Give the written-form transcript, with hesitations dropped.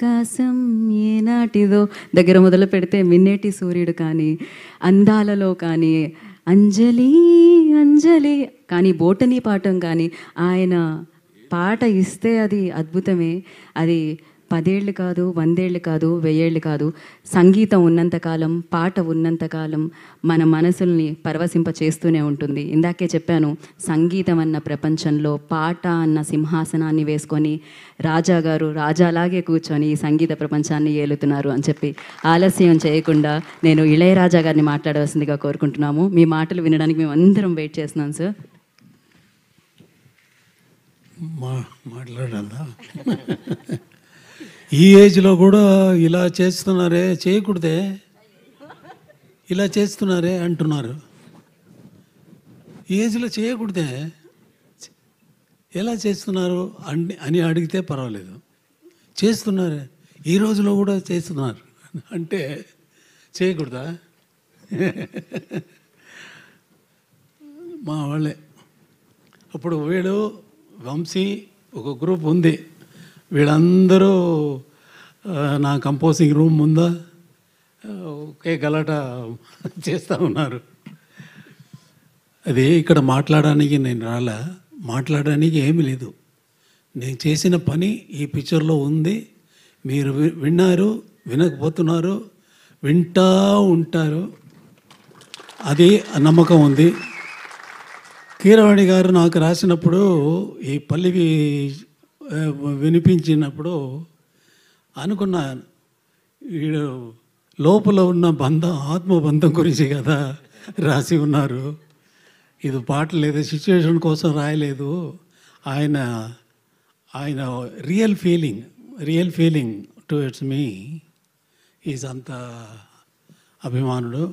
ఆకాశం ఏనాటిదో దగ్గర మొదలు పెడితే మిన్నేటి సూర్యుడు కానీ, అందాలలో కానీ, అంజలి అంజలి కానీ, బోటనీ పాఠం కానీ, ఆయన పాట ఇస్తే అది అద్భుతమే. అది 10 ఏళ్ళు కాదు, 100 ఏళ్ళు కాదు, 1000 ఏళ్ళు కాదు. సంగీతం ఉన్నంతకాలం, పాట ఉన్నంతకాలం మన మనసుల్ని పరవశింప చేస్తూనే ఉంటుంది. ఇందాకే చెప్పాను, సంగీతం అన్న ప్రపంచంలో పాట అన్న సింహాసనాన్ని వేసుకొని రాజా గారు రాజాలాగే కూర్చొని ఈ సంగీత ప్రపంచాన్ని ఏలుతున్నారు అని చెప్పి ఆలస్యం చేయకుండా నేను ఇళయరాజా గారిని మాట్లాడవలసిందిగా కోరుకుంటున్నాము. మీ మాటలు వినడానికి మేము అందరం వెయిట్ చేస్తున్నాం సార్. మాట్లాడాలా? ఈ ఏజ్లో కూడా ఇలా చేస్తున్నారే, చేయకూడదే, ఇలా చేస్తున్నారే అంటున్నారు. ఈ ఏజ్లో చేయకూడదే, ఎలా చేస్తున్నారు అని అడిగితే పర్వాలేదు. చేస్తున్నారే, ఈ రోజులో కూడా చేస్తున్నారు అంటే చేయకూడదా? మా వాళ్ళే అప్పుడు వీడు వంశీ ఒక గ్రూప్ ఉంది, వీళ్ళందరూ నా కంపోజింగ్ రూమ్ ముందా ఒకే గలాట చేస్తూ ఉన్నారు. అది ఇక్కడ మాట్లాడడానికి నేను రాలా, మాట్లాడడానికి ఏమీ లేదు. నేను చేసిన పని ఈ పిక్చర్లో ఉంది. మీరు విన్నారు, వినకపోతున్నారు, వింటూ ఉంటారు, అది నమ్మకం ఉంది. కీరవాణి గారు నాకు రాసినప్పుడు ఈ పల్లివి వినిపించినప్పుడు అనుకున్నాను, వీడు లోపల ఉన్న బంధం, ఆత్మబంధం గురించి కదా రాసి ఉన్నారు. ఇది పాట లేదు, సిచ్యువేషన్ కోసం రాయలేదు. ఆయన ఆయన real feeling towards me is అంత అభిమానుడు.